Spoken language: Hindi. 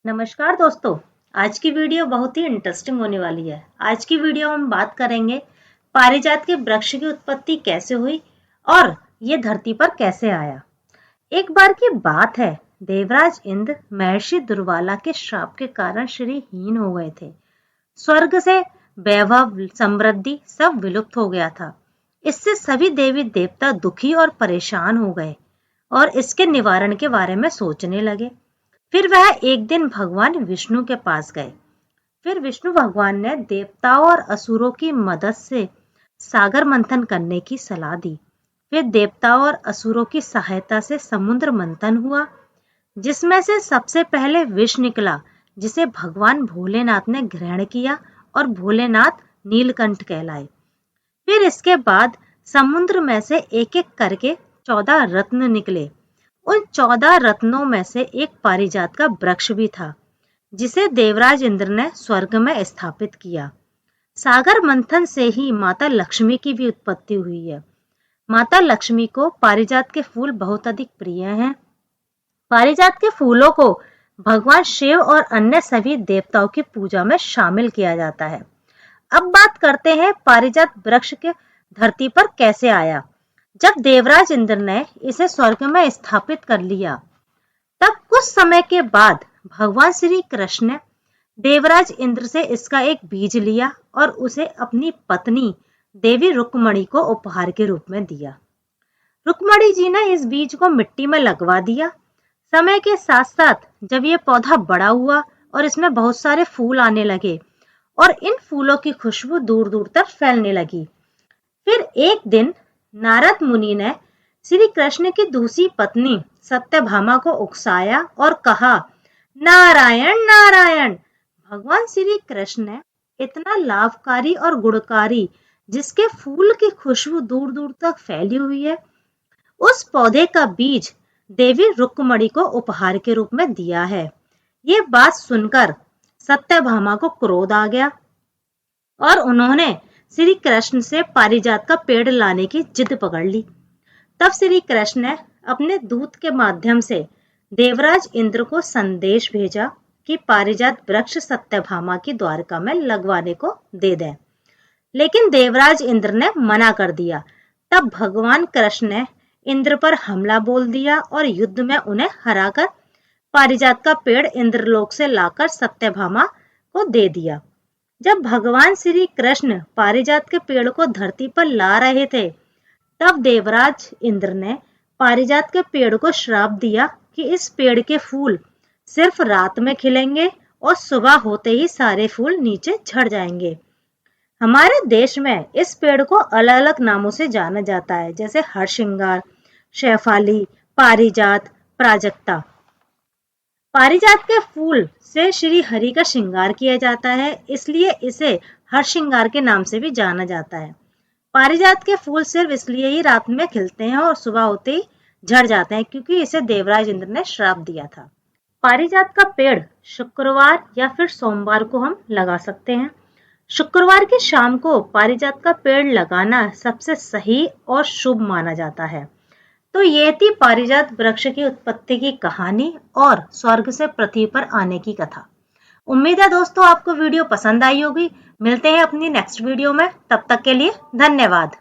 नमस्कार दोस्तों। आज की वीडियो बहुत ही इंटरेस्टिंग होने वाली है। आज की वीडियो में हम बात करेंगे पारिजात के वृक्ष की उत्पत्ति कैसे हुई और ये धरती पर कैसे आया। एक बार की बात है, देवराज इंद्र महर्षि दुर्वाला के श्राप के कारण श्रीहीन हो गए थे। स्वर्ग से वैभव समृद्धि सब विलुप्त हो गया था। इससे सभी देवी देवता दुखी और परेशान हो गए और इसके निवारण के बारे में सोचने लगे। फिर वह एक दिन भगवान विष्णु के पास गए। फिर विष्णु भगवान ने देवताओं और असुरों की मदद से सागर मंथन करने की सलाह दी। फिर देवताओं और असुरों की सहायता से समुद्र मंथन हुआ, जिसमें से सबसे पहले विष निकला, जिसे भगवान भोलेनाथ ने ग्रहण किया और भोलेनाथ नीलकंठ कहलाए। फिर इसके बाद समुद्र में से एक एक करके 14 रत्न निकले। उन 14 रत्नों में से एक पारिजात का वृक्ष भी था, जिसे देवराज इंद्र ने स्वर्ग में स्थापित किया। सागर मंथन से ही माता लक्ष्मी की भी उत्पत्ति हुई है। माता लक्ष्मी को पारिजात के फूल बहुत अधिक प्रिय हैं। पारिजात के फूलों को भगवान शिव और अन्य सभी देवताओं की पूजा में शामिल किया जाता है। अब बात करते हैं पारिजात वृक्ष के धरती पर कैसे आया। जब देवराज इंद्र ने इसे स्वर्ग में स्थापित कर लिया, तब कुछ समय के बाद भगवान श्री कृष्ण ने देवराज इंद्र से इसका एक बीज लिया और उसे अपनी पत्नी देवी रुक्मणी को उपहार के रूप में दिया। रुक्मणी जी ने इस बीज को मिट्टी में लगवा दिया। समय के साथ साथ जब ये पौधा बड़ा हुआ और इसमें बहुत सारे फूल आने लगे और इन फूलों की खुशबू दूर दूर तक फैलने लगी। फिर एक दिन नारद मुनि ने श्री कृष्ण की दूसरी पत्नी सत्यभामा को उकसाया और कहा, नारायण नारायण। भगवान श्री कृष्ण ने इतना लाभकारी और गुणकारी, जिसके फूल की खुशबू दूर दूर तक फैली हुई है, उस पौधे का बीज देवी रुक्मणी को उपहार के रूप में दिया है। ये बात सुनकर सत्यभामा को क्रोध आ गया और उन्होंने श्री कृष्ण से पारिजात का पेड़ लाने की जिद पकड़ ली। तब श्री कृष्ण ने अपने दूत के माध्यम से देवराज इंद्र को संदेश भेजा कि पारिजात वृक्ष सत्यभामा की द्वारका में लगवाने को दे दें, लेकिन देवराज इंद्र ने मना कर दिया। तब भगवान कृष्ण ने इंद्र पर हमला बोल दिया और युद्ध में उन्हें हराकर पारिजात का पेड़ इंद्रलोक से लाकर सत्यभामा को दे दिया। जब भगवान श्री कृष्ण पारिजात के पेड़ को धरती पर ला रहे थे, तब देवराज इंद्र ने पारिजात के पेड़ को श्राप दिया कि इस पेड़ के फूल सिर्फ रात में खिलेंगे और सुबह होते ही सारे फूल नीचे झड़ जाएंगे। हमारे देश में इस पेड़ को अलग अलग नामों से जाना जाता है, जैसे हरसिंगार, शेफाली, पारिजात, प्राजक्ता। पारिजात के फूल से श्री हरि का श्रृंगार किया जाता है, इसलिए इसे हरसिंगार के नाम से भी जाना जाता है। पारिजात के फूल सिर्फ इसलिए ही रात में खिलते हैं और सुबह होते ही झड़ जाते हैं, क्योंकि इसे देवराज इंद्र ने श्राप दिया था। पारिजात का पेड़ शुक्रवार या फिर सोमवार को हम लगा सकते हैं। शुक्रवार की शाम को पारिजात का पेड़ लगाना सबसे सही और शुभ माना जाता है। तो ये थी पारिजात वृक्ष की उत्पत्ति की कहानी और स्वर्ग से पृथ्वी पर आने की कथा। उम्मीद है दोस्तों आपको वीडियो पसंद आई होगी। मिलते हैं अपनी नेक्स्ट वीडियो में, तब तक के लिए धन्यवाद।